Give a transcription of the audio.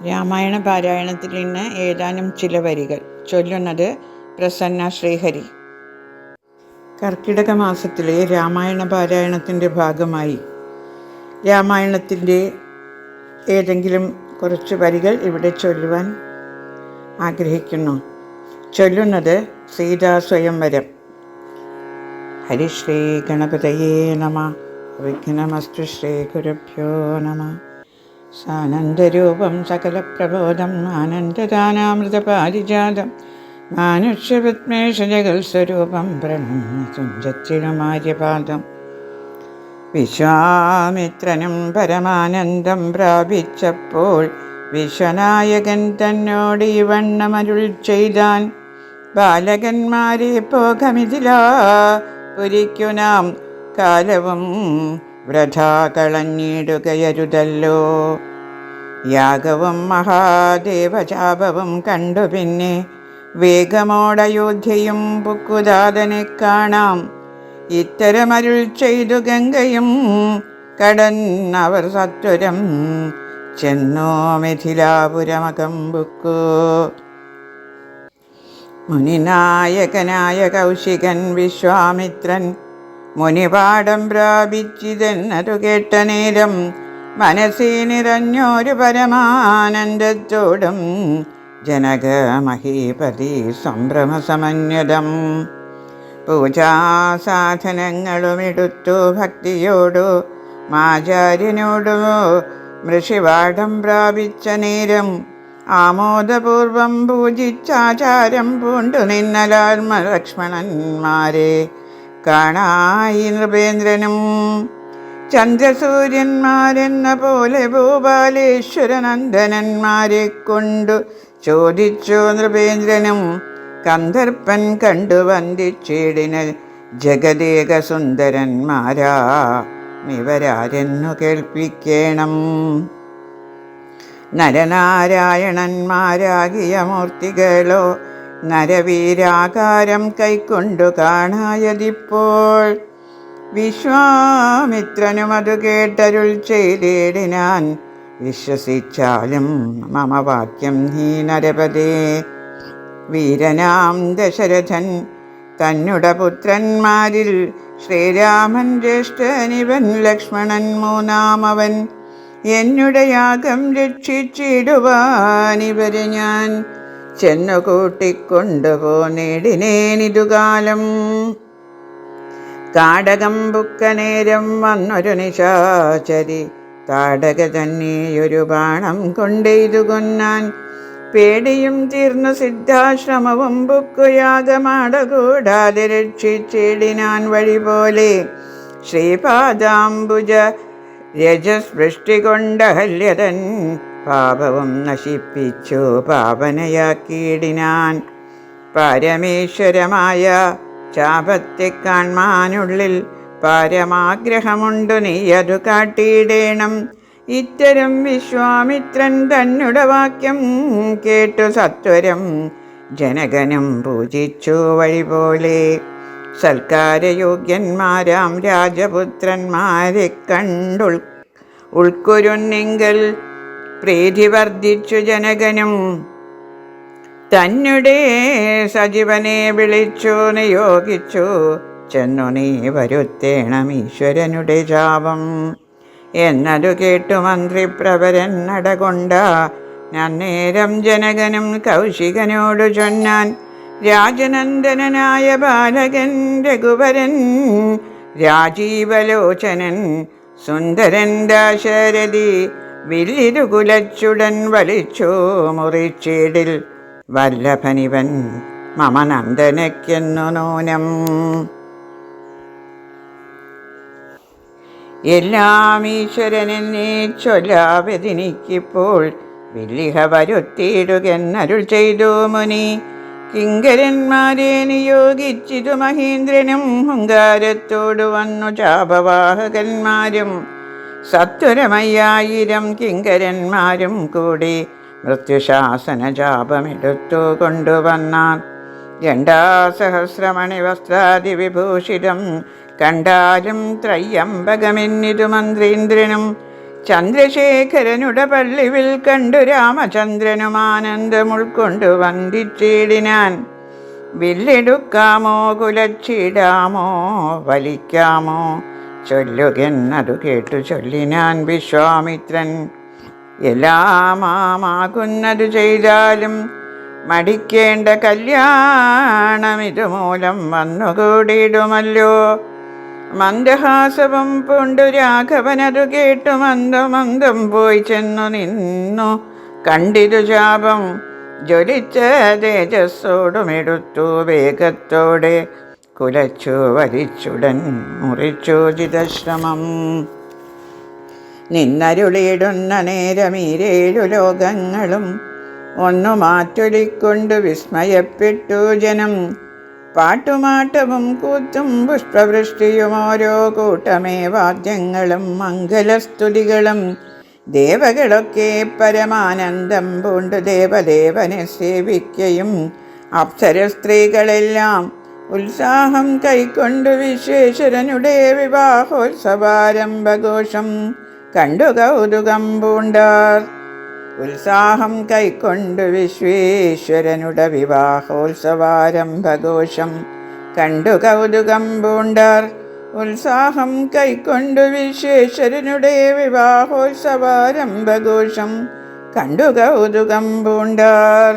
രാമായണ പാരായണത്തിൽ നിന്ന് ഏതാനും ചില വരികൾ ചൊല്ലുന്നത് പ്രസന്ന ശ്രീഹരി. കർക്കിടക മാസത്തിലെ രാമായണ പാരായണത്തിൻ്റെ ഭാഗമായി രാമായണത്തിൻ്റെ ഏതെങ്കിലും കുറച്ച് വരികൾ ഇവിടെ ചൊല്ലുവാൻ ആഗ്രഹിക്കുന്നു. ചൊല്ലുന്നത് സീതാ സ്വയംവരം. ഹരിശ്രീ ഗണപതയേ നമ. വിഘ്നമസ്തു ശ്രീ ഗുരുഭ്യോ നമ. സാനന്ദരൂപം സകലപ്രബോധം ആനന്ദദാനാമൃതപാരിജാതം മാനുഷ്യപത്മേഷജഗൽസ്വരൂപം പ്രണമ്യ തുഞ്ചത്തിനുമാര്യപാദം. വിശ്വാമിത്രനും പരമാനന്ദം പ്രാപിച്ചപ്പോൾ വിശ്വനായകൻ തന്നോട് ഈ വണ്ണമരുൾ ചെയ്താൻ. ബാലകന്മാരെ പോകമിതിലാ പുരിക്കു നാം കാലവും വൃഥാ കളഞ്ഞിടുകയരുതല്ലോ. യാഗവും മഹാദേവചാപവും കണ്ടു പിന്നെ വേഗമോടയോധ്യയും പുക്കുദാതനെ കാണാം. ഇത്തരമരുൾ ചെയ്തു ഗംഗയും കടന്നവർ സത്വരം ചെന്നോ മിഥിലാപുരമകം ബുക്കു. മുനിനായകനായ കൗശികൻ വിശ്വാമിത്രൻ മുനിപാഠം പ്രാപിച്ചിതെന്നതു കേട്ട നേരം മനസ്സിൽ നിറഞ്ഞൊരു പരമാനന്ദത്തോടും ജനക മഹീപതി സംഭ്രമസമന്വിതം. പൂജാസാധനങ്ങളുമെടുത്തു ഭക്തിയോടു മാചാര്യനോടു ഋഷിപാഠം പ്രാപിച്ച നേരം ആമോദപൂർവം പൂജിച്ചാചാരം പൂണ്ടു നിന്നലാൽ ലക്ഷ്മണന്മാരെ കാണായി നൃപേന്ദ്രനും. ചന്ദ്രസൂര്യന്മാരെന്ന പോലെ ഭൂപാലേശ്വരനന്ദനന്മാരെ കൊണ്ടു ചോദിച്ചു നൃപേന്ദ്രനും. കന്ദർപ്പൻ കണ്ടു വന്ദിച്ചിടിന ജഗദേക സുന്ദരന്മാരാ ഇവരാരെന്നു കേൾപ്പിക്കണം. നരനാരായണന്മാരാകിയ മൂർത്തികളോ നരവീരാകാരം കൈക്കൊണ്ടു കാണായതിപ്പോൾ. വിശ്വാമിത്രനും അതു കേട്ടരുൾ ചെയ്തിടിനാൻ. വിശ്വസിച്ചാലും മമ വാക്യം നീ നരപതേ. വീരനാം ദശരഥൻ തന്നുടെ പുത്രന്മാരിൽ ശ്രീരാമൻ ജ്യേഷ്ഠനിവൻ, ലക്ഷ്മണൻ മൂന്നാമവൻ. എന്നുടെ യാഗം രക്ഷിച്ചിടുവാനിവരെ ഞാൻ ചെന്നു കൂട്ടിക്കൊണ്ടുപോന്നിടിനേനിതുകാലം. കാടകം ബുക്കനേരം വന്നൊരു നിശാചരി താടക തന്നെയൊരു ബാണം കൊണ്ടെയ്തു കൊന്നാൻ. പേടിയും തീർന്നു സിദ്ധാശ്രമവും ബുക്കുയാഗമാട കൂടാതെ രക്ഷിച്ചിടിനാൻ വഴി പോലെ. ശ്രീപാദാംബുജ രജസ്പൃഷ്ടി കൊണ്ട ഹല്യതൻ പാപവും നശിപ്പിച്ചു പാവനയാക്കിയിടിനാൻ. പരമേശ്വരമായ ചാപത്തെ കാൺമാനുള്ളിൽ പരമാഗ്രഹമുണ്ടു, നീ അതു കാട്ടിയിടേണം. ഇത്തരം വിശ്വാമിത്രൻ തന്നുടെ വാക്യം കേട്ടു സത്വരം ജനകനും പൂജിച്ചു വഴി പോലെ. സൽക്കാരയോഗ്യന്മാരാം രാജപുത്രന്മാരെ കണ്ടുൾ ഉൾക്കുരുന്നെങ്കിൽ പ്രീതി വർദ്ധിച്ചു ജനകനും. തന്നെ സജീവനെ വിളിച്ചു നിയോഗിച്ചു ചെന്നു നീ വരുത്തേണം ഈശ്വരനുടെ ശാപം. എന്നതു കേട്ടു മന്ത്രിപ്രവരൻ നടകൊണ്ട അന്നേരം ജനകനും കൗശികനോടു ചൊന്നാൻ. രാജനന്ദനായ ബാലകൻ രഘുവരൻ, രാജീവലോചനൻ സുന്ദരൻ ദാശരഥി വില്ലിരു കുലച്ചുടൻ വലിച്ചു മുറിച്ചിടിൽ. വല്ലഭനിവൻ മമ നന്ദനയ്ക്കെന്നു നൂനം. എല്ലാം ഈശ്വരനെന്നെ ചൊല്ലാവെതിനിക്കിപ്പോൾ വില്ലിഹ വരുത്തിയിടുകെന്നരുൾ ചെയ്തു മുനി. കിങ്കരന്മാരെ നിയോഗിച്ചിതു മഹേന്ദ്രനും ഹുങ്കാരത്തോടു വന്നു ചാപവാഹകന്മാരും. സത്വരമയ്യായിരം കിങ്കരന്മാരും കൂടി മൃത്യുശാസന ജാപമെടുത്തു കൊണ്ടുവന്നാൻ. 2,000 വസ്ത്രാദിവിഭൂഷിതം കണ്ടാലും ത്രയ്യംബകമെന്നിതു മന്ത്രീന്ദ്രനും. ചന്ദ്രശേഖരനുടെ പള്ളിവിൽ കണ്ടു രാമചന്ദ്രനും ആനന്ദം ഉൾക്കൊണ്ടു വന്ദിച്ചിടിനാൻ. വില്ലെടുക്കാമോ കുലച്ചിടാമോ വലിക്കാമോ ചൊല്ലുകെന്നതു കേട്ടു ചൊല്ലിനാൻ വിശ്വാമിത്രൻ. എല്ലാമാകുന്നതു ചെയ്താലും മടിക്കേണ്ട കല്യാണം ഇതുമൂലം വന്നുകൂടിയിടുമല്ലോ. മന്ദഹാസവും പൂണ്ടു രാഘവനതു കേട്ടു മന്ദം പോയി ചെന്നു നിന്നു. കണ്ടിതു ശാപം ജ്വലിച്ച തേജസ്സോടുമെടുത്തു വേഗത്തോടെ കുലച്ചു വലിച്ചുടൻ മുറിച്ചു ചിതശ്രമം. നിന്നരുളിയിടുന്ന നേരമീരേഴു ലോകങ്ങളും ഒന്നു മാറ്റൊലിക്കൊണ്ടു വിസ്മയപ്പെട്ടു ജനം. പാട്ടുമാട്ടവും കൂത്തും പുഷ്പവൃഷ്ടിയും ഓരോ കൂട്ടമേ വാദ്യങ്ങളും മംഗലസ്തുതികളും. ദേവകളൊക്കെ പരമാനന്ദം പൂണ്ടു ദേവദേവനെ സേവിക്കയും അപ്സര സ്ത്രീകളെല്ലാം ഉത്സാഹം കൈക്കൊണ്ടു വിശ്വേശ്വരനുടെ വിവാഹോത്സവാരംഭഘോഷം കണ്ടു കൗതുകം പൂണ്ടാർ. ഉത്സാഹം കൈക്കൊണ്ടു വിശ്വേശ്വരനുടെ വിവാഹോത്സവാരംഭഘോഷം കണ്ടു കൗതുകം പൂണ്ടാർ. ഉത്സാഹം കൈക്കൊണ്ടു വിശ്വേശ്വരനുടെ വിവാഹോത്സവാരംഭഘോഷം കണ്ടു കൗതുകം പൂണ്ടാർ.